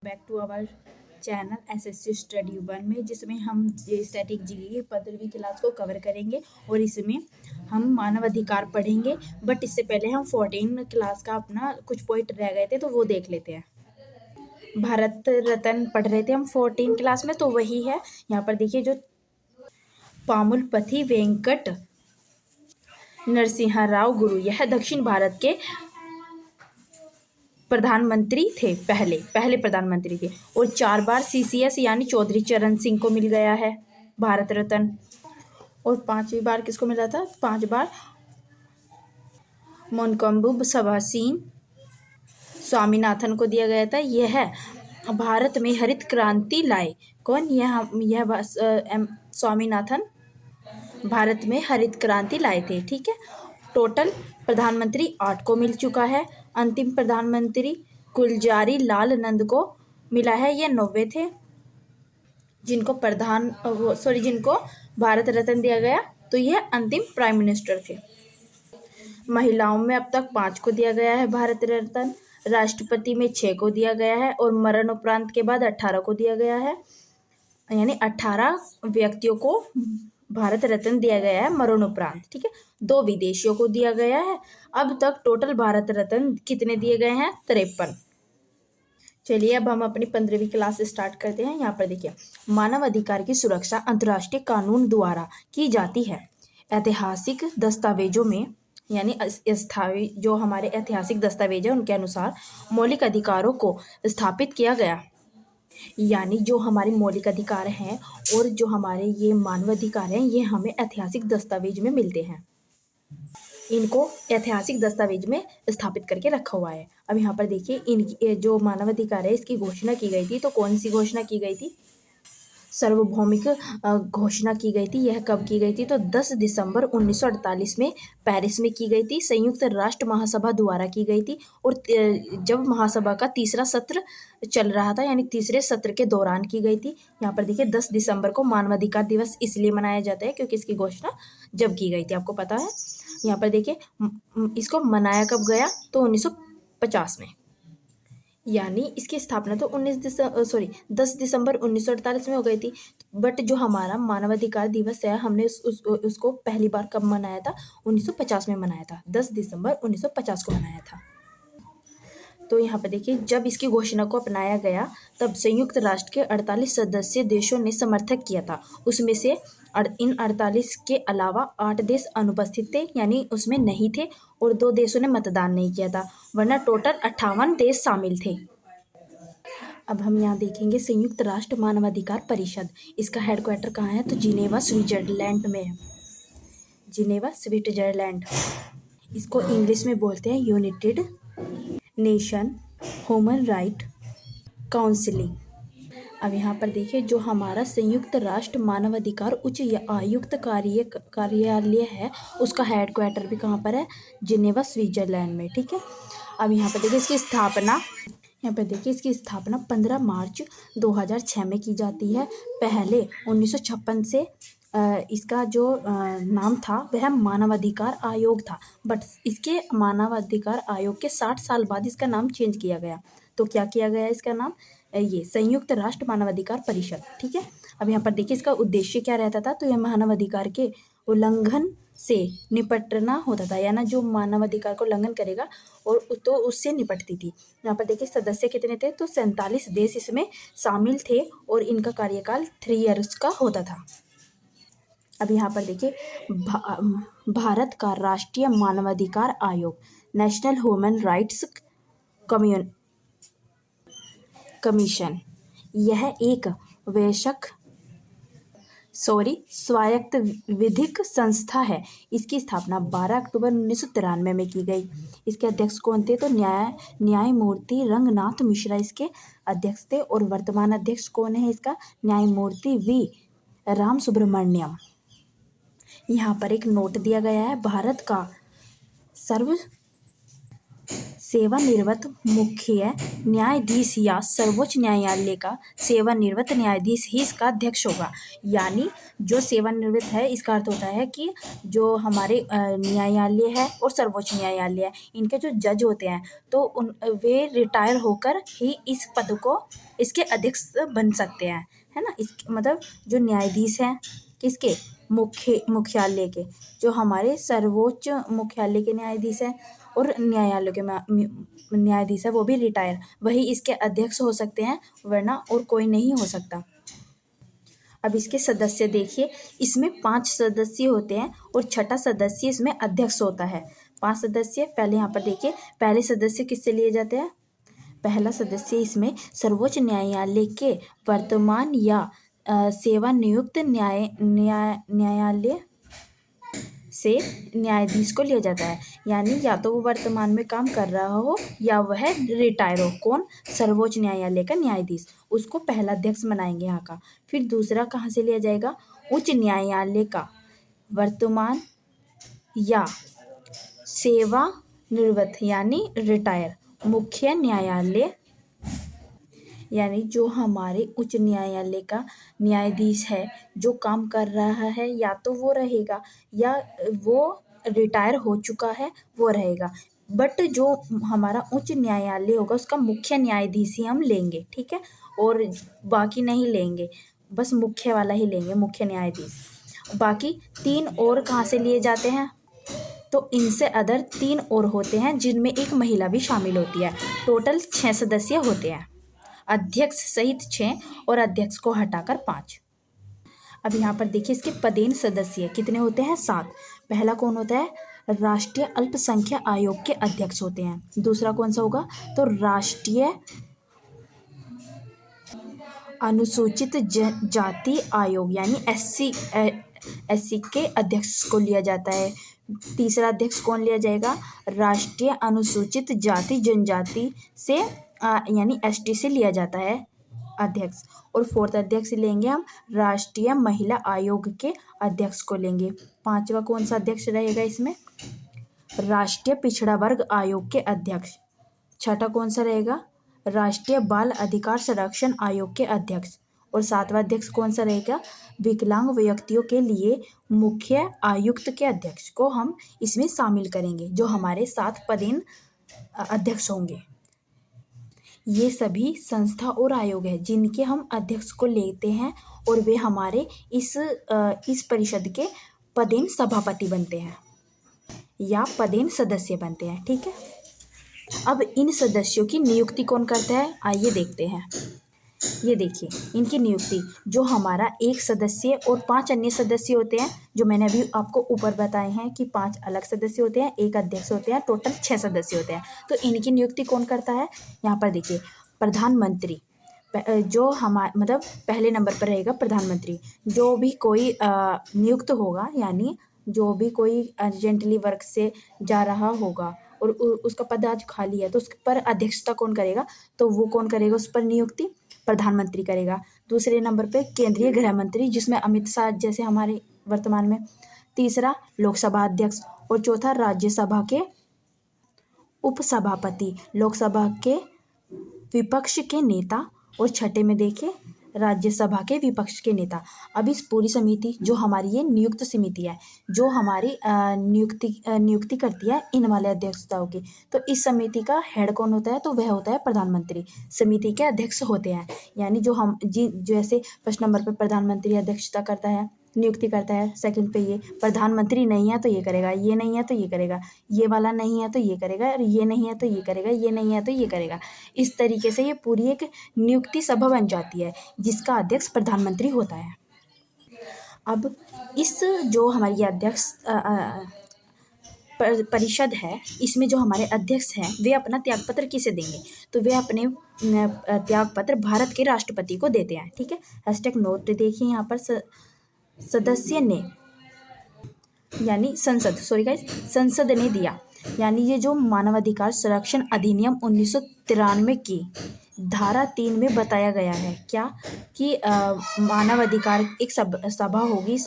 Back to our channel SSC study 1 में, जिसमें हम स्टैटिक जीके की 15वीं क्लास को कवर करेंगे और इसमें हम मानव अधिकार पढ़ेंगे। बट इससे पहले हम 14 क्लास का अपना कुछ पॉइंट रह गए थे तो वो देख लेते हैं। भारत रत्न पढ़ रहे थे हम 14 क्लास में, तो वही है। यहाँ पर देखिए, जो पामुलपथी वेंकट नरसिंहा राव गुरु, यह दक्षिण भारत के प्रधानमंत्री थे, पहले प्रधानमंत्री थे। और 4 बार सीसीएस यानी चौधरी चरण सिंह को मिल गया है भारत रत्न। और 5वीं बार किसको मिला था? 5 बार मोनकम्बु सभासीन स्वामीनाथन को दिया गया था। यह भारत में हरित क्रांति लाए। कौन? यह स्वामीनाथन भारत में हरित क्रांति लाए थे। ठीक है। टोटल प्रधानमंत्री 8 को मिल चुका है। अंतिम प्रधानमंत्री गुलजारी लाल नंद को मिला है, ये 90 थे जिनको जिनको भारत रत्न दिया गया, तो यह अंतिम प्राइम मिनिस्टर थे। महिलाओं में अब तक 5 को दिया गया है भारत रत्न, राष्ट्रपति में 6 को दिया गया है और मरणोपरांत के बाद 18 को दिया गया है, यानी 18 व्यक्तियों को भारत रत्न दिया गया है मरणोपरांत। ठीक है। 2 विदेशियों को दिया गया है। अब तक टोटल भारत रत्न कितने दिए गए हैं? 53। चलिए अब हम अपनी 15वीं क्लास स्टार्ट करते हैं। यहाँ पर देखिए, मानव अधिकार की सुरक्षा अंतर्राष्ट्रीय कानून द्वारा की जाती है। ऐतिहासिक दस्तावेजों में, यानी जो हमारे ऐतिहासिक दस्तावेज है उनके अनुसार मौलिक अधिकारों को स्थापित किया गया, यानी जो हमारे मौलिक अधिकार हैं और जो हमारे ये मानव अधिकार हैं, ये हमें ऐतिहासिक दस्तावेज में मिलते हैं। इनको ऐतिहासिक दस्तावेज में स्थापित करके रखा हुआ है। अब यहाँ पर देखिए, इनकी जो मानव अधिकार है इसकी घोषणा की गई थी, तो कौन सी घोषणा की गई थी? सार्वभौमिक घोषणा की गई थी। यह कब की गई थी? तो 10 दिसंबर 1948 में पेरिस में की गई थी। संयुक्त राष्ट्र महासभा द्वारा की गई थी। और जब महासभा का तीसरा सत्र चल रहा था, यानी तीसरे सत्र के दौरान की गई थी। यहाँ पर देखिए, 10 दिसंबर को मानवाधिकार दिवस इसलिए मनाया जाता है क्योंकि इसकी घोषणा जब की गई थी, आपको पता है। यहाँ पर देखिए, इसको मनाया कब गया? तो 1950 में, यानी इसकी स्थापना तो 10 दिसंबर 1948 में हो गई थी। बट जो हमारा मानवाधिकार दिवस है, हमने उसको पहली बार कब मनाया था? 1950 में मनाया था। 10 दिसंबर 1950 को मनाया था। तो यहाँ पर देखिए, जब इसकी घोषणा को अपनाया गया तब संयुक्त राष्ट्र के 48 सदस्य देशों ने समर्थन किया था। उसमें से इन 48 के अलावा 8 देश अनुपस्थित थे, यानी उसमें नहीं थे, और 2 देशों ने मतदान नहीं किया था, वरना टोटल 58 देश शामिल थे। अब हम यहाँ देखेंगे संयुक्त राष्ट्र मानवाधिकार परिषद। इसका हेडक्वार्टर कहाँ है? तो जिनेवा स्विट्जरलैंड में है। Geneva Switzerland. इसको इंग्लिश में बोलते हैं United nation human right counselling. अब यहाँ पर देखिए, जो हमारा संयुक्त राष्ट्र मानवाधिकार उच्च आयुक्त कार्यालय है, उसका हेडक्वार्टर भी कहाँ पर है? जिनेवा स्विट्जरलैंड में। ठीक है। अब यहाँ पर देखिए, इसकी स्थापना 15 मार्च 2006 में की जाती है। पहले 1956 से इसका जो नाम था वह मानवाधिकार आयोग था, बट इसके मानवाधिकार आयोग के 60 साल बाद इसका नाम चेंज किया गया। तो क्या किया गया इसका नाम? ये संयुक्त राष्ट्र मानवाधिकार परिषद। ठीक है। अब यहाँ पर देखिए, इसका उद्देश्य क्या रहता था? तो यह मानवाधिकार के उल्लंघन से निपटना होता था, यानी जो मानवाधिकार को उल्लंघन करेगा और तो उससे निपटती थी। यहाँ पर देखिए, सदस्य कितने थे? तो 47 देश इसमें शामिल थे और इनका कार्यकाल 3 ईयर्स का होता था। अब यहाँ पर देखिए, भारत का राष्ट्रीय मानवाधिकार आयोग, नेशनल ह्यूमन राइट्स कमीशन, यह एक स्वायत्त विधिक संस्था है। इसकी स्थापना 12 अक्टूबर 1993 में की गई। इसके अध्यक्ष कौन थे? तो न्यायमूर्ति रंगनाथ मिश्रा इसके अध्यक्ष थे। और वर्तमान अध्यक्ष कौन है इसका? न्यायमूर्ति वी राम सुब्रमण्यम। यहाँ पर एक नोट दिया गया है, भारत का सेवानिवृत्त मुख्य न्यायाधीश या सर्वोच्च न्यायालय का सेवानिवृत्त न्यायाधीश ही इसका अध्यक्ष होगा। यानी जो सेवानिवृत्त है, इसका अर्थ होता है कि जो हमारे न्यायालय है और सर्वोच्च न्यायालय है, इनके जो जज होते हैं तो वे रिटायर होकर ही इस पद को, इसके अध्यक्ष बन सकते हैं, है ना। इस मतलब जो न्यायाधीश हैं किसके, मुख्यालय के, जो हमारे सर्वोच्च मुख्यालय के न्यायाधीश हैं और न्यायालय के न्यायाधीश है, वो भी रिटायर, वही इसके अध्यक्ष हो सकते हैं, वरना और कोई नहीं हो सकता। अब इसके सदस्य देखिए, इसमें 5 सदस्य होते हैं और छठा सदस्य इसमें अध्यक्ष होता है। 5 सदस्य, पहले यहाँ पर देखिए, पहले सदस्य किससे लिए जाते हैं। पहला सदस्य इसमें सर्वोच्च न्यायालय के वर्तमान या सेवानियुक्त न्यायालय से न्यायाधीश को लिया जाता है। यानी या तो वो वर्तमान में काम कर रहा हो या वह रिटायर हो। कौन, सर्वोच्च न्यायालय का न्यायाधीश, उसको पहला अध्यक्ष बनाएंगे यहाँ का। फिर दूसरा कहाँ से लिया जाएगा, उच्च न्यायालय का वर्तमान या सेवानिवृत्त यानी रिटायर मुख्य न्यायालय, यानी जो हमारे उच्च न्यायालय का न्यायाधीश है, जो काम कर रहा है, या तो वो रहेगा या वो रिटायर हो चुका है वो रहेगा। बट जो हमारा उच्च न्यायालय होगा उसका मुख्य न्यायाधीश ही हम लेंगे, ठीक है, और बाकी नहीं लेंगे, बस मुख्य वाला ही लेंगे, मुख्य न्यायाधीश। बाकी 3 और कहाँ से लिए जाते हैं, तो इनसे अदर 3 और होते हैं जिनमें एक महिला भी शामिल होती है। टोटल 6 सदस्य होते हैं, अध्यक्ष सहित 6 और अध्यक्ष को हटाकर 5। अब यहाँ पर देखिए इसके पदेन सदस्य कितने होते हैं, 7। पहला कौन होता है, राष्ट्रीय अल्पसंख्यक आयोग के अध्यक्ष होते हैं। दूसरा कौन सा होगा, तो राष्ट्रीय अनुसूचित जाति आयोग यानी एससी के अध्यक्ष को लिया जाता है। तीसरा अध्यक्ष कौन लिया जाएगा, राष्ट्रीय अनुसूचित जाति जनजाति से यानी एसटी से लिया जाता है अध्यक्ष। और 4th अध्यक्ष लेंगे हम राष्ट्रीय महिला आयोग के अध्यक्ष को लेंगे। 5वां कौन सा अध्यक्ष रहेगा इसमें, राष्ट्रीय पिछड़ा वर्ग आयोग के अध्यक्ष। 6ठा कौन सा रहेगा, राष्ट्रीय बाल अधिकार संरक्षण आयोग के अध्यक्ष। और 7वां अध्यक्ष कौन सा रहेगा, विकलांग व्यक्तियों के लिए मुख्य आयुक्त के अध्यक्ष को हम इसमें शामिल करेंगे, जो हमारे 7 पदेन अध्यक्ष होंगे। ये सभी संस्था और आयोग है जिनके हम अध्यक्ष को लेते हैं और वे हमारे इस परिषद के पदेन सभापति बनते हैं या पदेन सदस्य बनते हैं, ठीक है। अब इन सदस्यों की नियुक्ति कौन करता है, आइए देखते हैं। ये देखिए इनकी नियुक्ति, जो हमारा 1 सदस्य और 5 अन्य सदस्य होते हैं, जो मैंने अभी आपको ऊपर बताए हैं कि 5 अलग सदस्य होते हैं, 1 अध्यक्ष होते हैं, टोटल 6 सदस्य होते हैं। तो इनकी नियुक्ति कौन करता है, यहाँ पर देखिए प्रधानमंत्री, जो मतलब पहले नंबर पर रहेगा प्रधानमंत्री। जो भी कोई नियुक्त होगा, यानी जो भी कोई अर्जेंटली वर्क से जा रहा होगा और उसका पद आज खाली है, तो उस पर अध्यक्षता कौन करेगा, तो वो कौन करेगा, उस पर नियुक्ति प्रधानमंत्री करेगा। दूसरे नंबर पे केंद्रीय गृह मंत्री, जिसमें अमित शाह जैसे हमारे वर्तमान में। तीसरा लोकसभा अध्यक्ष और चौथा राज्यसभा के उपसभापति, लोकसभा के विपक्ष के नेता और छठे में देखिए राज्यसभा के विपक्ष के नेता। अब इस पूरी समिति, जो हमारी ये नियुक्त समिति है, जो हमारी नियुक्ति करती है इन वाले अध्यक्षताओं की, तो इस समिति का हेड कौन होता है, तो वह होता है प्रधानमंत्री। समिति के अध्यक्ष होते हैं, यानी जो हम जैसे फर्स्ट नंबर पर प्रधानमंत्री अध्यक्षता करता है, नियुक्ति करता है, सेकंड पे ये प्रधानमंत्री नहीं है तो ये करेगा, ये नहीं है तो ये करेगा, ये वाला नहीं है तो ये करेगा, और ये नहीं है तो ये करेगा, ये नहीं है तो ये करेगा। इस तरीके से ये पूरी एक नियुक्ति सभा बन जाती है जिसका अध्यक्ष प्रधानमंत्री होता है। अब इस जो हमारी अध्यक्ष परिषद है, इसमें जो हमारे अध्यक्ष हैं वे अपना त्यागपत्र किसे देंगे, तो वे अपने त्यागपत्र भारत के राष्ट्रपति को देते हैं, ठीक है। हैशटैग नोट देखिए यहाँ पर, सदस्य ने यानी संसद ने दिया, यानी ये जो मानवाधिकार संरक्षण अधिनियम 1993 की धारा 3 में बताया गया है क्या, कि मानवाधिकार एक सभा होगी,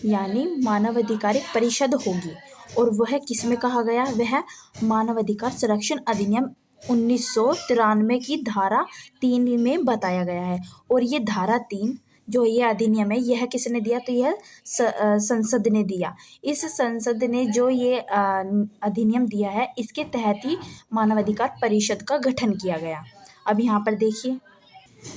यानी मानवाधिकार एक परिषद होगी और वह किस में कहा गया? वह मानवाधिकार संरक्षण अधिनियम 1993 की धारा 3 में बताया गया है। और ये धारा 3 जो ये अधिनियम है, यह किसने दिया? तो यह संसद ने दिया। इस संसद ने जो ये अधिनियम दिया है, इसके तहत ही मानवाधिकार परिषद का गठन किया गया। अब यहाँ पर देखिए,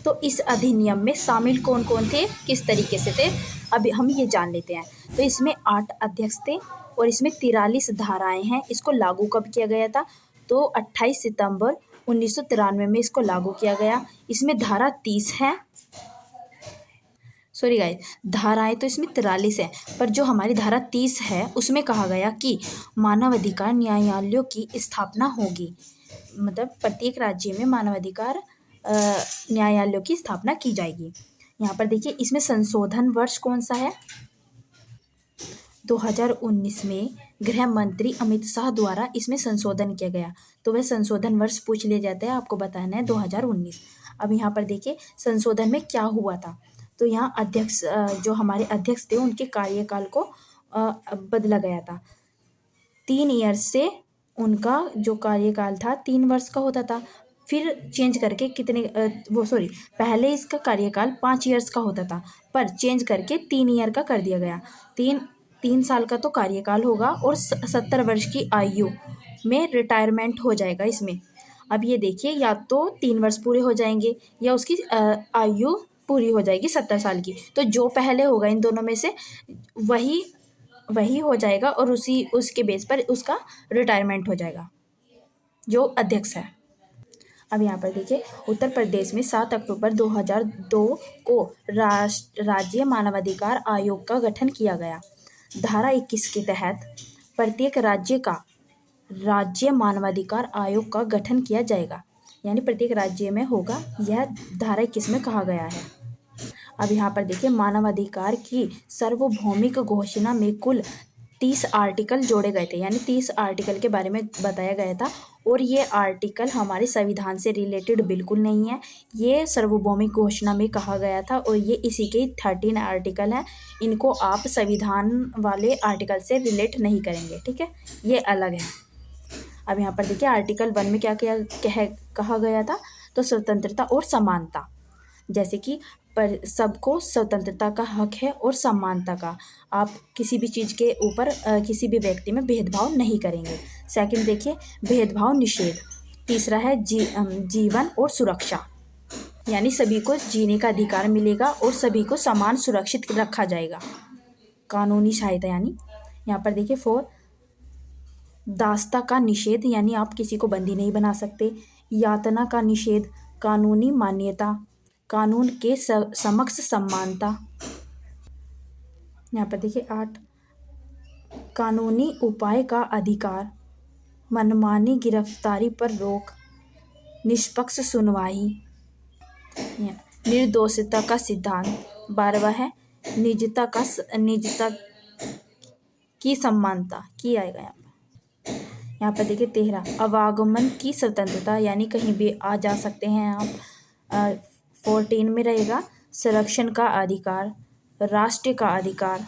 तो इस अधिनियम में शामिल कौन कौन थे, किस तरीके से थे, अभी हम ये जान लेते हैं। तो इसमें 8 अध्यक्ष थे और इसमें 43 धाराएं हैं। इसको लागू कब किया गया था? तो 28 सितंबर 1993 में इसको लागू किया गया। इसमें धारा 30 है, सॉरी गाइस, धाराएं तो इसमें 43 है, पर जो हमारी धारा 30 है उसमें कहा गया कि मानवाधिकार न्यायालयों की स्थापना होगी। मतलब प्रत्येक राज्य में मानवाधिकार न्यायालयों की स्थापना की जाएगी। यहाँ पर देखिए, इसमें संशोधन वर्ष कौन सा है? 2019 में गृह मंत्री अमित शाह द्वारा इसमें संशोधन किया गया। तो वह संशोधन वर्ष पूछ लिया जाता है, आपको बताना है 2019। अब यहाँ पर देखिए संशोधन में क्या हुआ था। तो यहाँ अध्यक्ष, जो हमारे अध्यक्ष थे, उनके कार्यकाल को बदला गया था। 3 ईयर से उनका जो कार्यकाल था 3 वर्ष का होता था, फिर चेंज करके पहले इसका कार्यकाल 5 ईयर्स का होता था, पर चेंज करके 3 ईयर का कर दिया गया। 3 साल का तो कार्यकाल होगा और 70 वर्ष की आयु में रिटायरमेंट हो जाएगा इसमें। अब ये देखिए, या तो 3 वर्ष पूरे हो जाएंगे या उसकी आयु पूरी हो जाएगी 70 साल की। तो जो पहले होगा इन दोनों में से वही हो जाएगा और उसके बेस पर उसका रिटायरमेंट हो जाएगा, जो अध्यक्ष है। अब यहाँ पर देखिए, उत्तर प्रदेश में 7 अक्टूबर 2002 को राज्य मानवाधिकार आयोग का गठन किया गया। धारा 21 के तहत प्रत्येक राज्य का राज्य मानवाधिकार आयोग का गठन किया जाएगा, यानी प्रत्येक राज्य में होगा, यह धारा 21 में कहा गया है। अब यहाँ पर देखिए, मानवाधिकार की सार्वभौमिक घोषणा में कुल 30 आर्टिकल जोड़े गए थे, यानी 30 आर्टिकल के बारे में बताया गया था। और ये आर्टिकल हमारे संविधान से रिलेटेड बिल्कुल नहीं है, ये सार्वभौमिक घोषणा में कहा गया था और ये इसी के 13 आर्टिकल हैं। इनको आप संविधान वाले आर्टिकल से रिलेट नहीं करेंगे, ठीक है, ये अलग है। अब यहाँ पर देखिए, आर्टिकल 1 में क्या कहा गया था? तो स्वतंत्रता और समानता, जैसे कि पर सबको स्वतंत्रता का हक है और समानता का, आप किसी भी चीज़ के ऊपर किसी भी व्यक्ति में भेदभाव नहीं करेंगे। सेकंड देखिए, भेदभाव निषेध। तीसरा है जीवन और सुरक्षा, यानी सभी को जीने का अधिकार मिलेगा और सभी को समान सुरक्षित रखा जाएगा। कानूनी सहायता, यानी यहाँ पर देखिए 4, दासता का निषेध, यानी आप किसी को बंदी नहीं बना सकते। यातना का निषेध, कानूनी मान्यता, कानून के समक्ष समानता। यहाँ पर देखिए 8, कानूनी उपाय का अधिकार, मनमानी गिरफ्तारी पर रोक, निष्पक्ष सुनवाई, निर्दोषता का सिद्धांत। 12वां है निजता की समानता की आएगा यहाँ पर देखिए 13, आवागमन की स्वतंत्रता, यानी कहीं भी आ जा सकते हैं आप। 14 में रहेगा संरक्षण का अधिकार, राष्ट्र का अधिकार,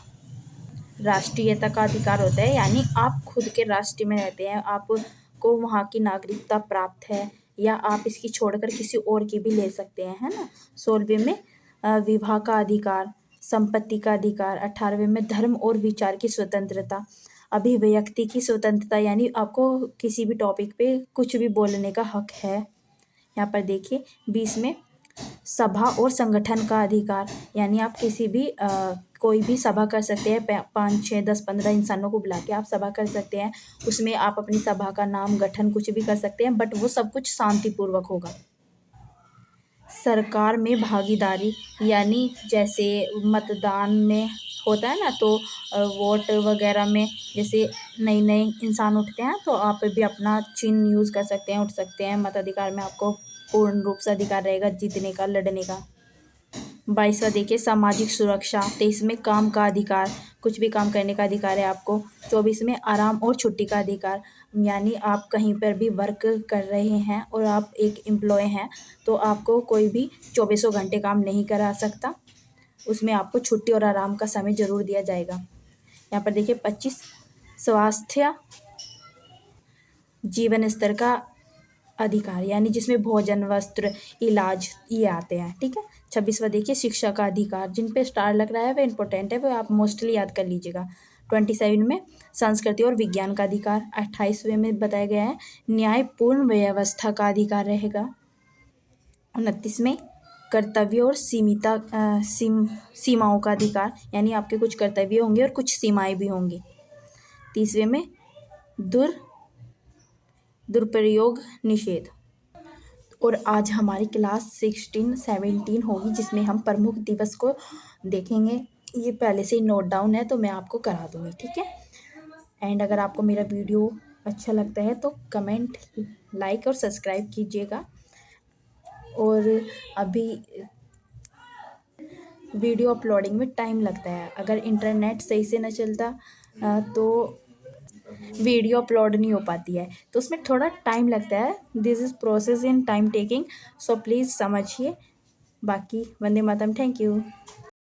राष्ट्रीयता का अधिकार होता है, यानी आप खुद के राष्ट्र में रहते हैं, आपको वहाँ की नागरिकता प्राप्त है, या आप इसकी छोड़कर किसी और की भी ले सकते हैं, है ना। 16वें में विवाह का अधिकार, संपत्ति का अधिकार। 18वें में धर्म और विचार की स्वतंत्रता, अभिव्यक्ति की स्वतंत्रता, यानी आपको किसी भी टॉपिक पे कुछ भी बोलने का हक है। यहाँ पर देखिए 20 में सभा और संगठन का अधिकार, यानी आप किसी भी कोई भी सभा कर सकते हैं, 5, 6, 10, 15 इंसानों को बुला के आप सभा कर सकते हैं। उसमें आप अपनी सभा का नाम, गठन कुछ भी कर सकते हैं, बट वो सब कुछ शांतिपूर्वक होगा। सरकार में भागीदारी, यानी जैसे मतदान में होता है ना, तो वोट वगैरह में जैसे नए इंसान उठते हैं, तो आप भी अपना चिन्ह यूज़ कर सकते हैं, उठ सकते हैं। मताधिकार में आपको पूर्ण रूप से अधिकार रहेगा जीतने का, लड़ने का। 22वां देखिए सामाजिक सुरक्षा। 23 में काम का अधिकार, कुछ भी काम करने का अधिकार है आपको। 24 में आराम और छुट्टी का अधिकार, यानी आप कहीं पर भी वर्क कर रहे हैं और आप एक एम्प्लॉय हैं, तो आपको कोई भी 24 घंटे काम नहीं करा सकता, उसमें आपको छुट्टी और आराम का समय ज़रूर दिया जाएगा। यहाँ पर देखिए 25 स्वास्थ्य जीवन स्तर का अधिकार, यानी जिसमें भोजन, वस्त्र, इलाज ये आते हैं, ठीक है। 26वां देखिए, शिक्षा का अधिकार। जिन पे स्टार लग रहा है वो इम्पोर्टेंट है, वो आप मोस्टली याद कर लीजिएगा। 27 में संस्कृति और विज्ञान का अधिकार। 28वें में बताया गया है न्यायपूर्ण व्यवस्था का अधिकार रहेगा। 29 में कर्तव्य और सीमाओं का अधिकार, यानी आपके कुछ कर्तव्य होंगे और कुछ सीमाएं भी होंगी। 30वें में दुरुपयोग निषेध। और आज हमारी क्लास 16-17 होगी, जिसमें हम प्रमुख दिवस को देखेंगे। ये पहले से ही नोट डाउन है, तो मैं आपको करा दूँगी, ठीक है। एंड अगर आपको मेरा वीडियो अच्छा लगता है तो कमेंट, लाइक और सब्सक्राइब कीजिएगा। और अभी वीडियो अपलोडिंग में टाइम लगता है, अगर इंटरनेट सही से न चलता तो वीडियो अपलोड नहीं हो पाती है, तो उसमें थोड़ा टाइम लगता है। This is process in time taking, so please समझिए। बाकी वंदे मातरम, थैंक यू।